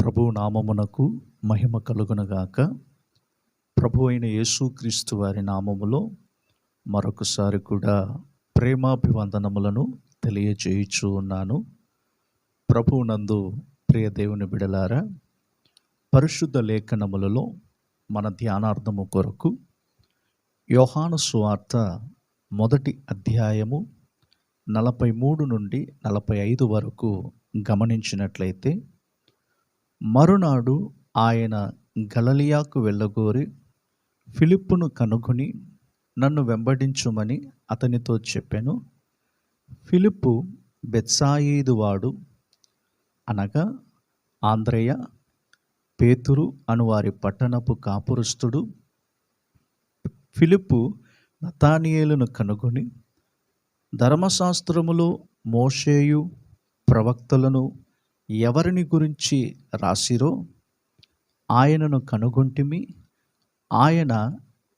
ప్రభు నామమునకు మహిమ కలుగునుగాక. ప్రభు అయిన యేసుక్రీస్తు వారి నామములో మరొకసారి కూడా ప్రేమాభివందనములను తెలియజేయుచూ ఉన్నాను. ప్రభువునందు ప్రియ దేవుని బిడలారా, పరిశుద్ధ లేఖనములలో మన ధ్యానార్థము కొరకు యోహాను సువార్త 1వ అధ్యాయము 43 నుండి 45 వరకు గమనించినట్లయితే, మరునాడు ఆయన గలిలయకు వెళ్ళగోరి ఫిలిప్పును కనుగొని నన్ను వెంబడించుమని అతనితో చెప్పెను. ఫిలిప్పు బెత్సాయిదు వాడు, అనగా ఆంద్రెయ, పేతురు అనువారి పట్టణపు కాపురస్తుడు. ఫిలిప్పు నతానియేలును కనుగొని ధర్మశాస్త్రములో మోషేయు ప్రవక్తలను ఎవరిని గురించి రాసిరో ఆయనను కనుగొంటిమి, ఆయన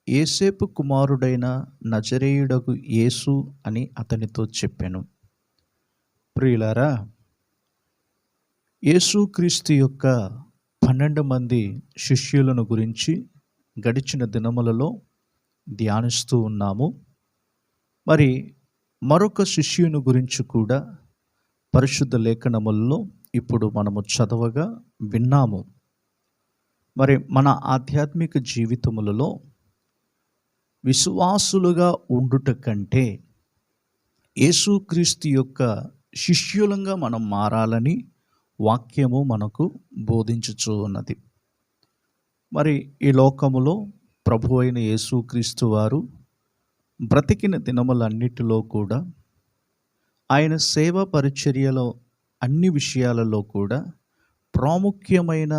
యోసేపు కుమారుడైన నజరేయుడగు యేసు అని అతనితో చెప్పెను. ప్రియులారా, యేసుక్రీస్తు యొక్క 12 మంది శిష్యులను గురించి గడిచిన దినములలో ధ్యానిస్తూ ఉన్నాము. మరి మరొక శిష్యుని గురించి కూడా పరిశుద్ధ లేఖనములలో ఇప్పుడు మనము చదవగా విన్నాము. మరి మన ఆధ్యాత్మిక జీవితములలో విశ్వాసులుగా ఉండుట కంటే యేసుక్రీస్తు యొక్క శిష్యులంగా మనం మారాలని వాక్యము మనకు బోధించుచూ ఉన్నది. మరి ఈ లోకములో ప్రభు అయిన యేసుక్రీస్తు వారు బ్రతికిన దినములన్నిటిలో కూడా ఆయన సేవా పరిచర్యలో అన్ని విషయాలలో కూడా ప్రాముఖ్యమైన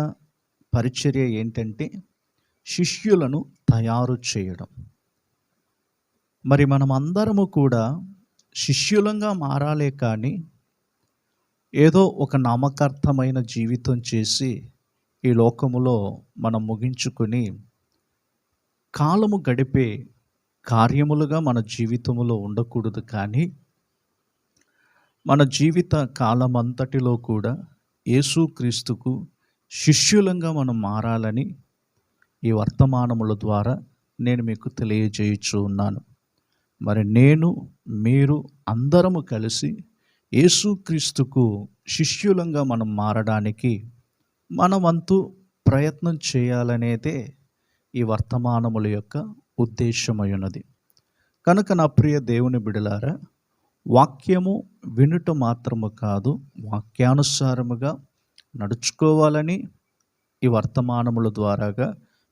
పరిచర్య ఏంటంటే శిష్యులను తయారు చేయడం. మరి మనం అందరము కూడా శిష్యులంగా మారాలే కానీ ఏదో ఒక నామకార్థమైన జీవితం చేసి ఈ లోకములో మనం ముగించుకొని కాలము గడిపే కార్యములుగా మన జీవితములో ఉండకూడదు. కానీ మన జీవిత కాలమంతటిలో కూడా యేసుక్రీస్తుకు శిష్యులంగా మనం మారాలని ఈ వర్తమానముల ద్వారా నేను మీకు తెలియజేయుచూ ఉన్నాను. మరి నేను, మీరు అందరము కలిసి యేసుక్రీస్తుకు శిష్యులంగా మనం మారడానికి మన వంతు ప్రయత్నం చేయాలనేదే ఈ వర్తమానముల యొక్క ఉద్దేశమై ఉన్నది. కనుక నా ప్రియ దేవుని బిడలారా, వాక్యము వినుట మాత్రము కాదు, వాక్యానుసారముగా నడుచుకోవాలని ఈ వర్తమానముల ద్వారాగా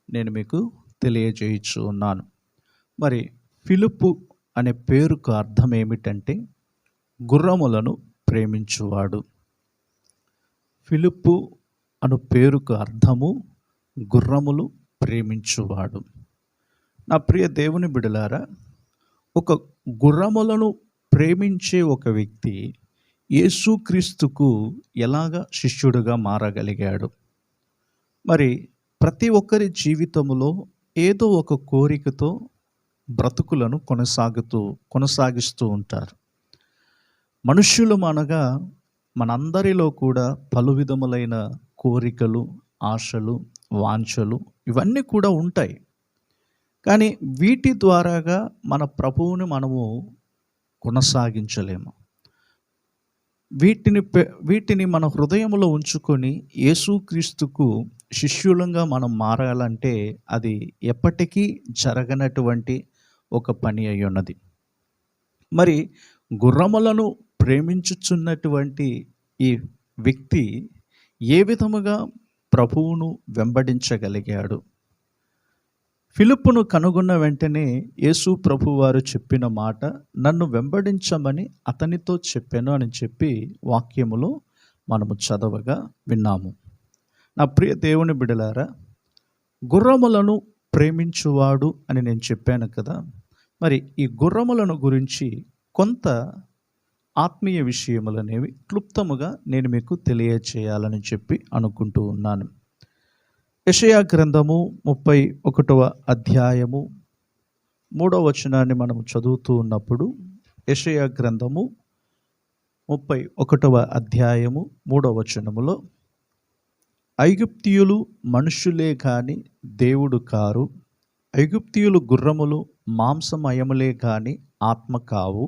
నేను మీకు తెలియజేయచ్చు ఉన్నాను. మరి ఫిలిప్పు అనే పేరుకు అర్థం ఏమిటంటే గుర్రములను ప్రేమించువాడు. ఫిలిప్పు అను పేరుకు అర్థము గుర్రములు ప్రేమించువాడు. నా ప్రియ దేవుని బిడలారా, ఒక గుర్రములను ప్రేమించే ఒక వ్యక్తి యేసుక్రీస్తుకు ఎలాగా శిష్యుడుగా మారగలిగాడు? మరి ప్రతి ఒక్కరి జీవితంలో ఏదో ఒక కోరికతో బ్రతుకులను కొనసాగిస్తూ ఉంటారు. మనుష్యులు అనగా మనందరిలో కూడా పలు విధములైన కోరికలు, ఆశలు, వాంఛలు ఇవన్నీ కూడా ఉంటాయి. కానీ వీటి ద్వారాగా మన ప్రభువుని మనము కొనసాగించలేము. వీటిని మన హృదయంలో ఉంచుకొని యేసుక్రీస్తుకు శిష్యులంగా మనం మారాలంటే అది ఎప్పటికీ జరగనటువంటి ఒక పని అయి ఉన్నది. మరి గుర్రములను ప్రేమించుచున్నటువంటి ఈ వ్యక్తి ఏ విధముగా ప్రభువును వెంబడించగలిగాడు? ఫిలిప్పును కనుగొన్న వెంటనే యేసు ప్రభు వారు చెప్పిన మాట, నన్ను వెంబడించమని అతనితో చెప్పాను అని చెప్పి వాక్యములో మనము చదవగా విన్నాము. నా ప్రియ దేవుని బిడలారా, గుర్రములను ప్రేమించువాడు అని నేను చెప్పాను కదా. మరి ఈ గుర్రములను గురించి కొంత ఆత్మీయ విషయములనేవి క్లుప్తముగా నేను మీకు తెలియచేయాలని చెప్పి అనుకుంటూ ఉన్నాను. యెషయా గ్రంథము 31వ అధ్యాయము 3వ వచనాన్ని మనము చదువుతూ ఉన్నప్పుడు, యెషయా గ్రంథము 31వ అధ్యాయము 3వ వచనములో, ఐగుప్తీయులు మనుషులే కాని దేవుడు కారు. ఐగుప్తీయులు గుర్రములు మాంసమయములే కాని ఆత్మ కావు.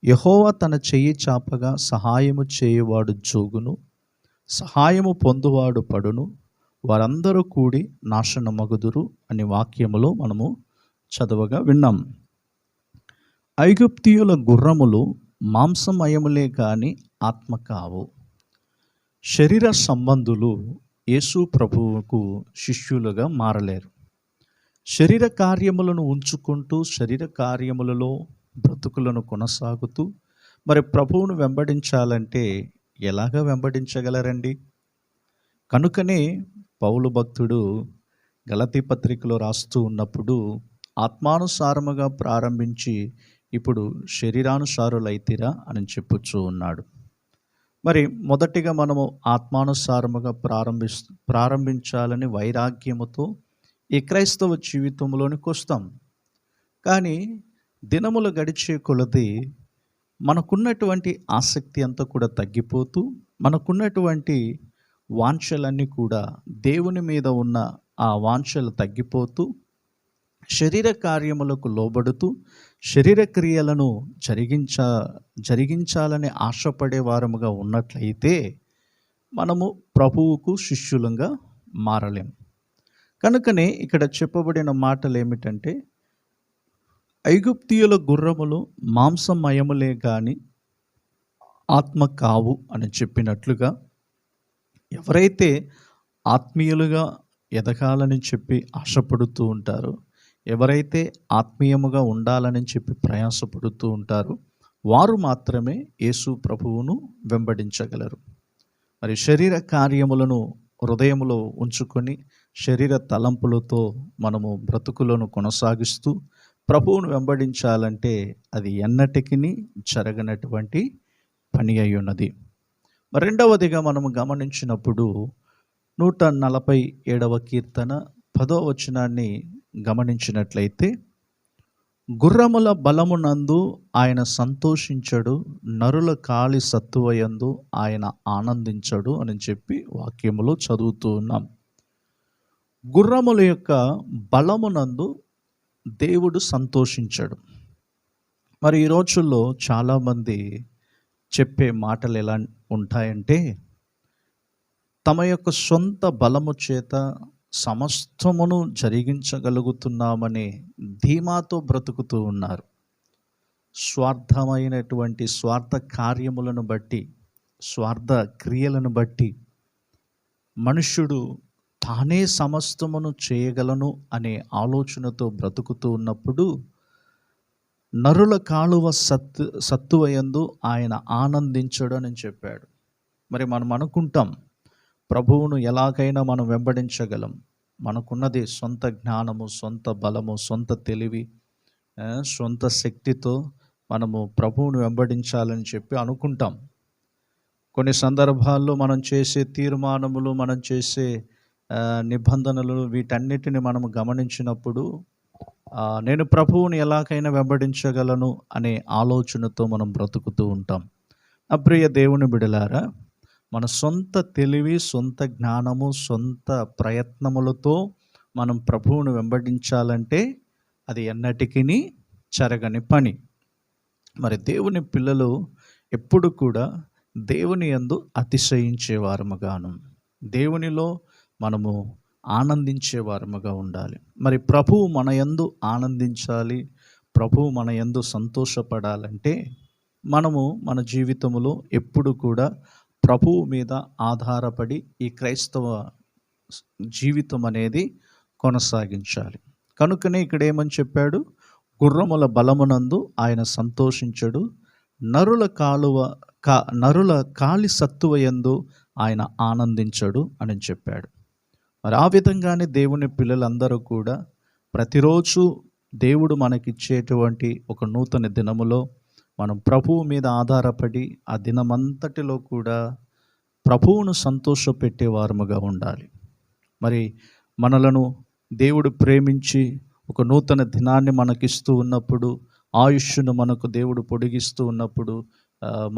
యెహోవా తన చెయ్యి చాపగా సహాయము చేయువాడు జోగును, సహాయము పొందువాడు పడును, వారందరూ కూడి నాశనమగుదురు అని వాక్యములో మనము చదవగా విన్నాం. ఐగుప్తీయుల గుర్రములు మాంసమయములే కాని ఆత్మ కావు. శరీర సంబంధులు యేసు ప్రభువుకు శిష్యులుగా మారలేరు. శరీర కార్యములను ఉంచుకుంటూ శరీర కార్యములలో బ్రతుకులను కొనసాగుతూ మరి ప్రభువును వెంబడించాలంటే ఎలాగ వెంబడించగలరండి? కనుకనే పౌలు భక్తుడు గలతీ పత్రికలో రాస్తూ ఉన్నప్పుడు ఆత్మానుసారముగా ప్రారంభించి ఇప్పుడు శరీరానుసారులైతిరా అని చెప్పుచూ ఉన్నాడు. మరి మొదటిగా మనము ఆత్మానుసారముగా ప్రారంభించాలని వైరాగ్యముతో ఈ క్రైస్తవ జీవితంలోనికి వస్తాం. కానీ దినములు గడిచే కొలది మనకున్నటువంటి ఆసక్తి అంతా కూడా తగ్గిపోతూ, మనకున్నటువంటి వాంఛలన్నీ కూడా దేవుని మీద ఉన్న ఆ వాంఛలు తగ్గిపోతూ, శరీర కార్యములకు లోబడుతూ శరీర క్రియలను జరిగించాలని ఆశపడే వారముగా ఉన్నట్లయితే మనము ప్రభువుకు శిష్యులంగా మారలేం. కనుకనే ఇక్కడ చెప్పబడిన మాటలు ఏమిటంటే, ఐగుప్తీయుల గుర్రములు మాంసమయములే గాని ఆత్మ కావు అని చెప్పినట్లుగా ఎవరైతే ఆత్మీయులుగా ఎదగాలని చెప్పి ఆశపడుతూ ఉంటారో, ఎవరైతే ఆత్మీయముగా ఉండాలని చెప్పి ప్రయాసపడుతూ ఉంటారో వారు మాత్రమే యేసు ప్రభువును వెంబడించగలరు. మరి శరీర కార్యములను హృదయములో ఉంచుకొని శరీర తలంపులతో మనము బ్రతుకులను కొనసాగిస్తూ ప్రభువును వెంబడించాలంటే అది ఎన్నటికీ జరగనటువంటి పని అయి ఉన్నది. రెండవదిగా మనము గమనించినప్పుడు 147వ కీర్తన 10వ వచనాన్ని గమనించినట్లయితే, గుర్రముల బలమునందు ఆయన సంతోషించడు, నరుల కాలి సత్తువయందు ఆయన ఆనందించడు అని చెప్పి వాక్యములో చదువుతూ ఉన్నాం. గుర్రముల యొక్క బలమునందు దేవుడు సంతోషించడు. మరి ఈ రోజుల్లో చాలామంది చెప్పే మాటలు ఎలా ఉంటాయంటే, తమ యొక్క సొంత బలము చేత సమస్తమును జరిగించగలుగుతున్నామనే ధీమాతో బ్రతుకుతూ ఉన్నారు. స్వార్థ కార్యములను బట్టి, స్వార్థ క్రియలను బట్టి మనుష్యుడు తానే సమస్తమును చేయగలను అనే ఆలోచనతో బ్రతుకుతూ ఉన్నప్పుడు, నరుల కాలువ సత్తువయందు ఆయన ఆనందించడు అని చెప్పాడు. మరి మనం అనుకుంటాం, ప్రభువును ఎలాగైనా మనం వెంబడించగలం, మనకున్నది సొంత జ్ఞానము, సొంత బలము, సొంత తెలివి, సొంత శక్తితో మనము ప్రభువును వెంబడించాలని చెప్పి అనుకుంటాం. కొన్ని సందర్భాల్లో మనం చేసే తీర్మానములు, మనం చేసే నిబంధనలు, వీటన్నిటిని మనము గమనించినప్పుడు నేను ప్రభువుని ఎలాగైనా వెంబడించగలను అనే ఆలోచనతో మనం బ్రతుకుతూ ఉంటాం. ప్రియ దేవుని బిడలారా, మన సొంత తెలివి, సొంత జ్ఞానము, సొంత ప్రయత్నములతో మనం ప్రభువును వెంబడించాలంటే అది ఎన్నటికీ జరగని పని. మరి దేవుని పిల్లలు ఎప్పుడు కూడా దేవుని యందు అతిశయించేవారముగాను, దేవునిలో మనము ఆనందించేవారముగా ఉండాలి. మరి ప్రభువు మన యందు ఆనందించాలి, ప్రభువు మన యందు సంతోషపడాలంటే మనము మన జీవితంలో ఎప్పుడు కూడా ప్రభువు మీద ఆధారపడి ఈ క్రైస్తవ జీవితం అనేది కొనసాగించాలి. కనుకనే ఇక్కడ ఏమని చెప్పాడు? గుర్రముల బలమునందు ఆయన సంతోషించడు, నరుల కాలి సత్తువయందు ఆయన ఆనందించడు అని చెప్పాడు. మరి ఆ విధంగానే దేవుని పిల్లలందరూ కూడా ప్రతిరోజు దేవుడు మనకిచ్చేటువంటి ఒక నూతన దినములో మనం ప్రభువు మీద ఆధారపడి ఆ దినమంతటిలో కూడా ప్రభువును సంతోషపెట్టేవారముగా ఉండాలి. మరి మనలను దేవుడు ప్రేమించి ఒక నూతన దినాన్ని మనకిస్తూ ఉన్నప్పుడు, ఆయుష్ను మనకు దేవుడు పొడిగిస్తూ ఉన్నప్పుడు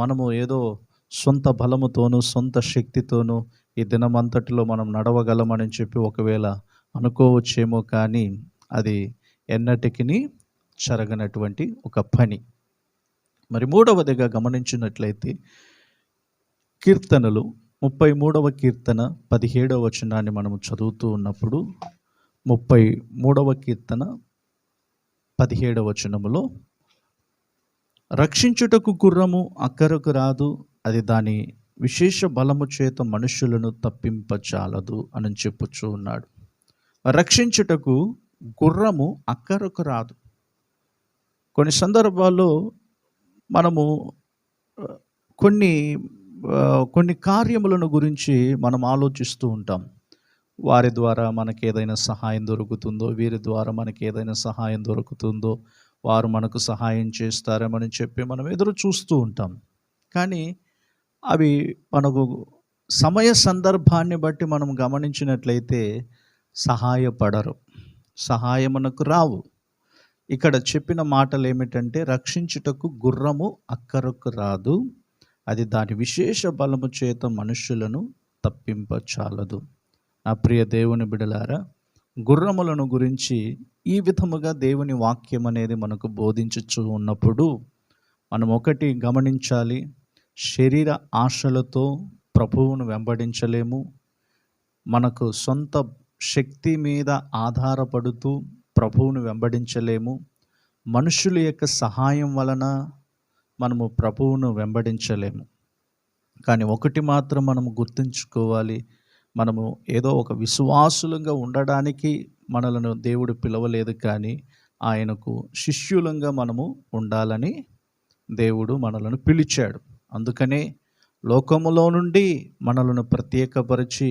మనము ఏదో సొంత బలముతోనూ సొంత శక్తితోనూ ఈ దినమంతటిలో మనం నడవగలమని చెప్పి ఒకవేళ అనుకోవచ్చేమో, కానీ అది ఎన్నటికిని జరగనటువంటి ఒక పని. మరి మూడవదిగా గమనించినట్లయితే కీర్తనలు 33వ కీర్తన 17వ వచనాన్ని మనం చదువుతూ ఉన్నప్పుడు 33వ కీర్తన 17వ వచనములో, రక్షించుటకు గుర్రము అక్కరకు రాదు, అది దాని విశేష బలము చేత మనుషులను తప్పింపచాలదు అని చెప్పుచూ ఉన్నాడు. రక్షించుటకు గుర్రము అక్కరకు రాదు. కొన్ని సందర్భాల్లో మనము కొన్ని కార్యములను గురించి మనం ఆలోచిస్తూ ఉంటాం. వారి ద్వారా మనకి ఏదైనా సహాయం దొరుకుతుందో, వీరి ద్వారా మనకి ఏదైనా సహాయం దొరుకుతుందో, వారు మనకు సహాయం చేస్తారేమని చెప్పి మనం ఎదురు చూస్తూ ఉంటాం. కానీ అవి మనకు సమయ సందర్భాన్ని బట్టి మనం గమనించినట్లయితే సహాయపడరు, సహాయమునకు రావు. ఇక్కడ చెప్పిన మాటలు ఏమిటంటే, రక్షించుటకు గుర్రము అక్కరకు రాదు, అది దాని విశేష బలము చేత మనుషులను తప్పింపచాలదు. నా ప్రియ దేవుని బిడలారా, గుర్రములను గురించి ఈ విధముగా దేవుని వాక్యం అనేది మనకు బోధించుచూ ఉన్నప్పుడు మనం ఒకటి గమనించాలి. శరీర ఆశలతో ప్రభువును వెంబడించలేము. మనకు సొంత శక్తి మీద ఆధారపడుతూ ప్రభువును వెంబడించలేము. మనుషుల యొక్క సహాయం వలన మనము ప్రభువును వెంబడించలేము. కానీ ఒకటి మాత్రం మనము గుర్తుంచుకోవాలి, మనము ఏదో ఒక విశ్వాసులంగా ఉండడానికి మనలను దేవుడు పిలవలేదు, కానీ ఆయనకు శిష్యులంగా మనము ఉండాలని దేవుడు మనలను పిలిచాడు. అందుకనే లోకములో నుండి మనలను ప్రత్యేకపరిచి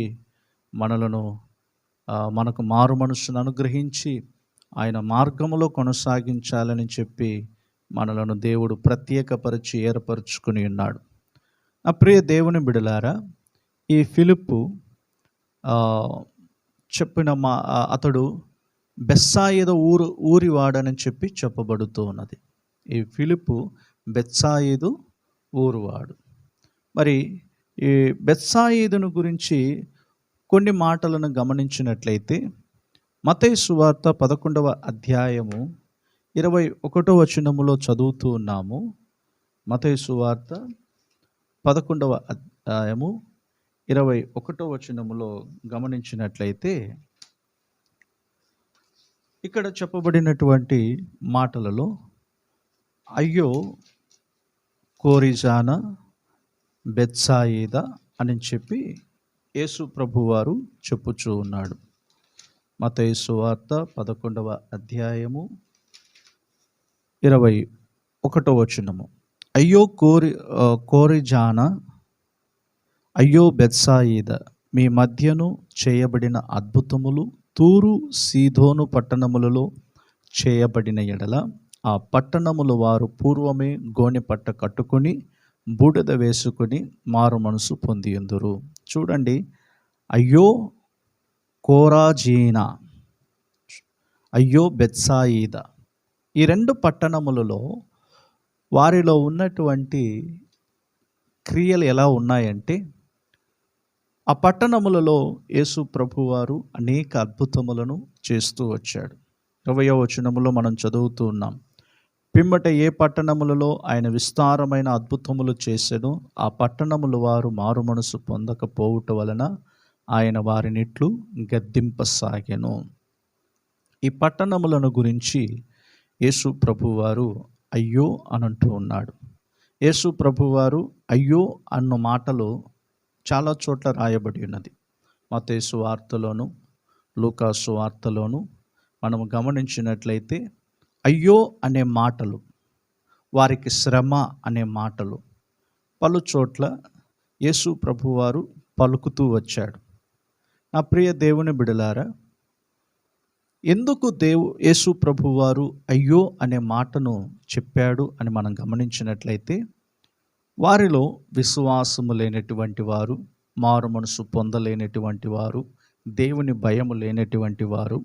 మనకు మారు మనస్సును అనుగ్రహించి ఆయన మార్గములో కొనసాగించాలని చెప్పి మనలను దేవుడు ప్రత్యేకపరిచి ఏర్పరచుకుని ఉన్నాడు. నా ప్రియ దేవుని బిడలారా, ఈ ఫిలిప్పు చెప్పిన అతడు బెత్సాయిదా ఊరివాడని చెప్పి చెప్పబడుతూ ఉన్నది. ఈ ఫిలిప్పు బెత్సాయిదు ఊరువాడు. మరి ఈ బెత్సాయిదును గురించి కొన్ని మాటలను గమనించినట్లయితే, మత్తయి సువార్త 11వ అధ్యాయము 21వ వచనములో చదువుతూ ఉన్నాము. మత్తయి సువార్త 11వ అధ్యాయము 21వ వచనములో గమనించినట్లయితే, ఇక్కడ చెప్పబడినటువంటి మాటలలో అయ్యో కోరిజాన బెత్సాయిదా అని చెప్పి యేసు ప్రభువారు చెప్పుచూ ఉన్నాడు. మత్తయి సువార్త 11వ అధ్యాయము 21వ వచనము, అయ్యో కోరిజాన, అయ్యో బెత్సాయిదా, మీ మధ్యను చేయబడిన అద్భుతములు తూరు సీదోను పట్టణములలో చేయబడిన ఎడల ఆ పట్టణముల వారు పూర్వమే గోనె పట్ట కట్టుకుని బూడిద వేసుకుని మారు మనసు పొందియుందురు. చూడండి, అయ్యో కోరాజీనా, అయ్యో బెత్సాయిదా, ఈ రెండు పట్టణములలో వారిలో ఉన్నటువంటి క్రియలు ఎలా ఉన్నాయంటే, ఆ పట్టణములలో యేసు ప్రభువారు అనేక అద్భుతములను చేస్తూ వచ్చాడు. 20వ వచనములో మనం చదువుతూ ఉన్నాం, పిమ్మట ఏ పట్టణములలో ఆయన విస్తారమైన అద్భుతములు చేసెను, ఆ పట్టణముల వారు మారు మనసు పొందకపోవుట వలన ఆయన వారినిట్లు గద్దింపసాగెను. ఈ పట్టణములను గురించి యేసు ప్రభువారు అయ్యో అనంటూ ఉన్నాడు. యేసు ప్రభువారు అయ్యో అన్న మాటలు చాలా చోట్ల రాయబడి ఉన్నది. మత్తయి సువార్తలోను లూకా సువార్తలోను మనము గమనించినట్లయితే అయ్యో అనే మాటలు, వారికి శ్రమ అనే మాటలు పలు చోట్ల యేసు ప్రభువారు పలుకుతూ వచ్చాడు. నా ప్రియ దేవుని బిడలారా, ఎందుకు యేసు ప్రభువారు అయ్యో అనే మాటను చెప్పాడు అని మనం గమనించినట్లయితే, వారిలో విశ్వాసము లేనటువంటి వారు, మారు మనసు పొందలేనటువంటి వారు, దేవుని భయము లేనటువంటి వారు,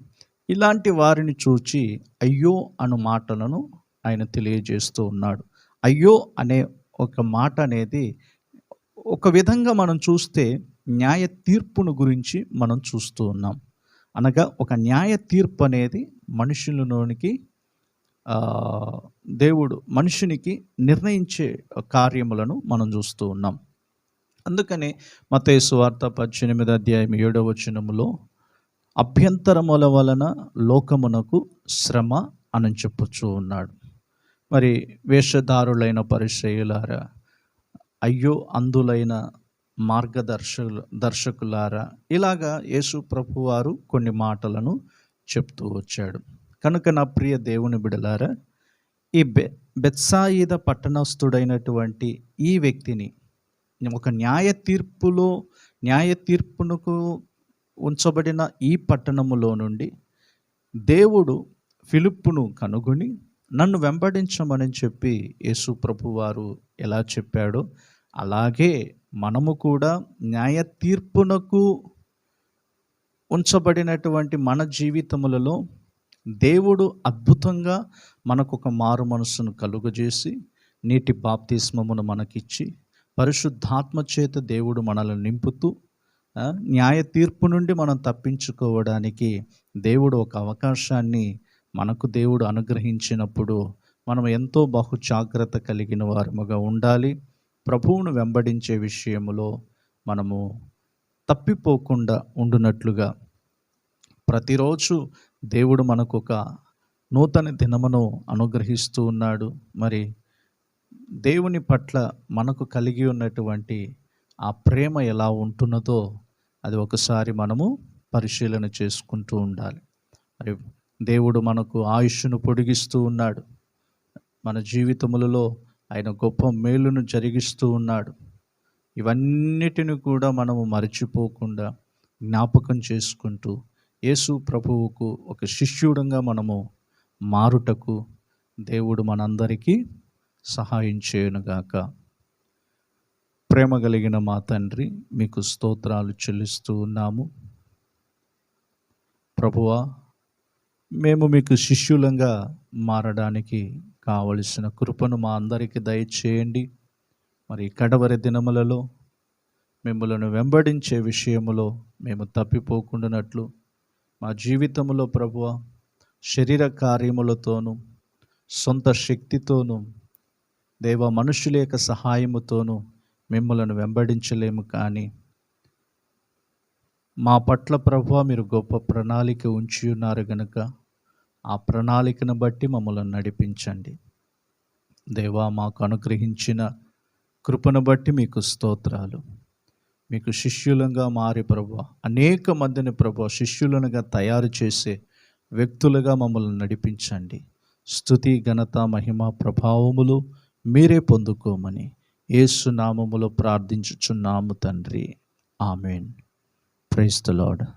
ఇలాంటి వారిని చూచి అయ్యో అను మాటలను ఆయన తెలియజేస్తూ ఉన్నాడు. అయ్యో అనే ఒక మాట అనేది ఒక విధంగా మనం చూస్తే న్యాయ తీర్పును గురించి మనం చూస్తూ ఉన్నాం. అనగా ఒక న్యాయ తీర్పు అనేది మనుషులలోనికి ఆహ్, దేవుడు మనుషునికి నిర్ణయించే కార్యములను మనం చూస్తూ ఉన్నాం. అందుకని మత్తయి సువార్త 18 అధ్యాయం 7వ వచనములో అభ్యంతరముల వలన లోకమునకు శ్రమ అని చెప్పుచూ ఉన్నాడు. మరి వేషధారులైన పరిసయ్యులారా, అయ్యో అందులైన దర్శకులారా, ఇలాగా యేసు ప్రభువారు కొన్ని మాటలను చెప్తూ వచ్చాడు. కనుక నా ప్రియ దేవుని బిడలారా, ఈ బెత్సాయిదా పట్టణస్థుడైనటువంటి ఈ వ్యక్తిని ఒక న్యాయ తీర్పునకు ఉంచబడిన ఈ పట్టణములో నుండి దేవుడు ఫిలిప్పును కనుగొని నన్ను వెంబడించమని చెప్పి యేసు ప్రభువారు ఎలా చెప్పాడో అలాగే మనము కూడా న్యాయ తీర్పునకు ఉంచబడినటువంటి మన జీవితములలో దేవుడు అద్భుతంగా మనకు ఒక మారు మనసును కలుగజేసి నీటి బాప్తిస్మమును మనకిచ్చి పరిశుద్ధాత్మ చేత దేవుడు మనల్ని నింపుతూ న్యాయ తీర్పు నుండి మనం తప్పించుకోవడానికి దేవుడు ఒక అవకాశాన్ని మనకు దేవుడు అనుగ్రహించినప్పుడు మనం ఎంతో బహు జాగ్రత్త కలిగిన వారముగా ఉండాలి. ప్రభువును వెంబడించే విషయములో మనము తప్పిపోకుండా ఉండునట్లుగా ప్రతిరోజు దేవుడు మనకు ఒక నూతన దినమును అనుగ్రహిస్తూ ఉన్నాడు. మరి దేవుని పట్ల మనకు కలిగి ఉన్నటువంటి ఆ ప్రేమ ఎలా ఉంటున్నదో అది ఒకసారి మనము పరిశీలన చేసుకుంటూ ఉండాలి. మరి దేవుడు మనకు ఆయుష్ను పొడిగిస్తూ ఉన్నాడు. మన జీవితములలో ఆయన గొప్ప మేలును జరిగిస్తూ ఉన్నాడు. ఇవన్నిటిని కూడా మనము మరచిపోకుండా జ్ఞాపకం చేసుకుంటూ యేసు ప్రభువుకు ఒక శిష్యుడంగా మనము మారుటకు దేవుడు మనందరికీ సహాయం చేయునుగాక. ప్రేమ కలిగిన మా తండ్రి, మీకు స్తోత్రాలు చెల్లిస్తూ ఉన్నాము. ప్రభువా, మేము మీకు శిష్యులంగా మారడానికి కావలసిన కృపను మా అందరికీ దయచేయండి. మరి కడవరి దినములలో మిమ్మలను వెంబడించే విషయములో మేము తప్పిపోకుండానట్లు మా జీవితంలో ప్రభువా, శరీర కార్యములతోనూ సొంత శక్తితోనూ దేవ మనుషుల యొక్క సహాయముతోనూ మిమ్మలను వెంబడించలేము. కానీ మా పట్ల ప్రభువా మీరు గొప్ప ప్రణాళిక ఉంచి ఉన్నారు గనుక ఆ ప్రణాళికను బట్టి మమ్మల్ని నడిపించండి. దేవా, మాకు అనుగ్రహించిన కృపను బట్టి మీకు స్తోత్రాలు. మీకు శిష్యులంగా మారి ప్రభువా అనేక మందిని ప్రభువా శిష్యులనుగా తయారు చేసే వ్యక్తులుగా మమ్మల్ని నడిపించండి. స్తుతి, ఘనత, మహిమ, ప్రభావములు మీరే పొందుకోమని యేసు నామములో ప్రార్థించుచున్నాము తండ్రి. ఆమేన్. Praise the lord.